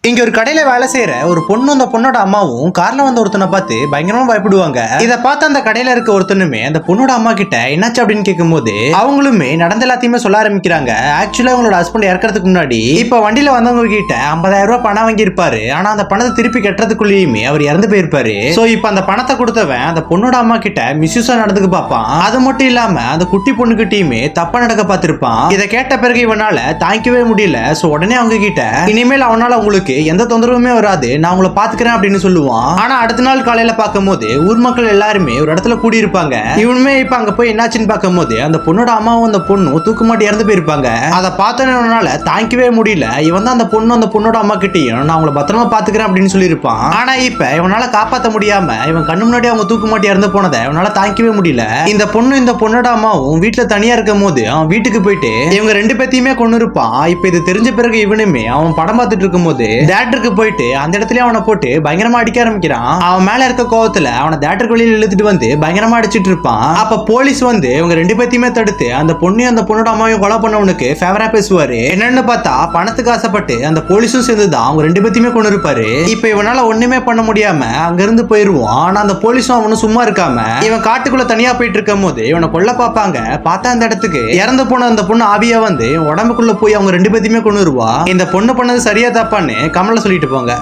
இங்க ஒரு கடையில வேலை செய்யற ஒரு பொண்ணு அந்த பொண்ணோட அம்மாவும் கார்ல வந்த ஒருத்தனை பார்த்து பயங்கரமா பயப்படுவாங்க. இத பார்த்து அந்த கடையில இருக்க ஒருத்தனுமே அந்த பொண்ணோட அம்மா கிட்ட என்னாச்சு அப்படின்னு கேட்கும் போது அவங்களுமே நடந்த எல்லாத்தையுமே சொல்ல ஆரம்பிக்கிறாங்க. ஆக்சுவலா அவங்களோட ஹஸ்பண்ட் இறக்கிறதுக்கு முன்னாடி இப்ப வண்டியில வந்தவங்க கிட்ட 50,000 ரூபாய் பணம் வாங்கி இருப்பாரு. ஆனா அந்த பணத்தை திருப்பி கட்டுறதுக்குள்ளேயுமே அவர் இறந்து போயிருப்பாரு. சோ இப்ப அந்த பணத்தை கொடுத்தவன் அந்த பொண்ணோட அம்மா கிட்ட மிஸ்யூஸா நடந்துக்க பார்ப்பான். அது மட்டும் இல்லாம அந்த குட்டி பொண்ணுகிட்டயுமே தப்பா நடக்க பார்த்திருப்பான். இதை கேட்ட பிறகு இவனால தாங்கிக்கவே முடியல. சோ உடனே அவங்க கிட்ட இனிமேல் அவனால உங்களுக்கு எந்த தொந்தரவுமே வராது, நான் உங்களை பாத்துக்கிறேன் அப்படின்னு சொல்லுவான். ஆனா அடுத்த நாள் காலையில பார்க்கும்போது ஊர் மக்கள் எல்லாருமே ஒரு இடத்துல கூடி இருப்பாங்க. இவனுமே இப்ப அங்க போய் என்னாச்சுன்னு பார்க்கும்போது அந்த பொண்ணோட அம்மாவும் அந்த பொண்ணும் தூக்குமாட்டி இறந்து போயிருப்பாங்க. அதை பார்த்தோன்னால தாங்கிக்கவே முடியல. இவன் தான் அந்த பொண்ணு அந்த பொண்ணோட அம்மா கிட்டையும் நான் உங்களை பத்திரமா பாத்துக்கிறேன் அப்படின்னு சொல்லியிருப்பான். ஆனா இப்ப இவனால காப்பாற்ற முடியாம இவன் கண்ணு முன்னாடி அவங்க தூக்குமாட்டி இறந்து போனதை இவனால தாங்கிக்கவே முடியல. இந்த பொண்ணு இந்த பொண்ணோட அம்மாவும் வீட்டுல தனியா இருக்கும் போது அவன் வீட்டுக்கு போயிட்டு இவங்க ரெண்டு பேத்தையுமே கொண்டு இருப்பான். இப்ப இது தெரிஞ்ச பிறகு இவனுமே அவன் படம் பார்த்துட்டு இருக்கும் போது தியேட்டருக்கு போயிட்டு அந்த இடத்துல அவனை போட்டு பயங்கரமா அடிக்க ஆரம்பிக்கிறான். அவன் மேல இருக்க கோவத்துல அவனை தியேட்டருக்கு வெளியில இழுத்துட்டு வந்து பயங்கரமா அடிச்சிட்டு இருப்பான். அப்ப போலீஸ் வந்து இவங்க ரெண்டு பேத்தையுமே தடுத்து அந்த பொண்ணையும் அந்த பொண்ணோட அம்மாவையும் கொலை பண்ணவனுக்கு ஃபேவரா பேசுவாரு. என்னன்னு பார்த்தா பணத்துக்கு ஆசைப்பட்டு அந்த போலீஸும் சேர்ந்துதான் அவங்க ரெண்டு பேத்தையுமே கொண்டு இருப்பாரு. இப்ப இவனால ஒண்ணுமே பண்ண முடியாம அங்க இருந்து போயிருவான். ஆனா அந்த போலீஸும் அவனும் சும்மா இருக்காம இவன் காட்டுக்குள்ள தனியா போயிட்டு இருக்கும் போது இவனை கொல்ல பாப்பாங்க. பார்த்தா அந்த இடத்துக்கு இறந்து போன அந்த பொண்ணு ஆவியா வந்து உடம்புக்குள்ள போய் அவங்க ரெண்டு பேத்தையுமே கொண்டு வருவா. இந்த பொண்ணு பண்ணது சரியா தப்பான்னு கமல சொல்லிட்டு போங்க.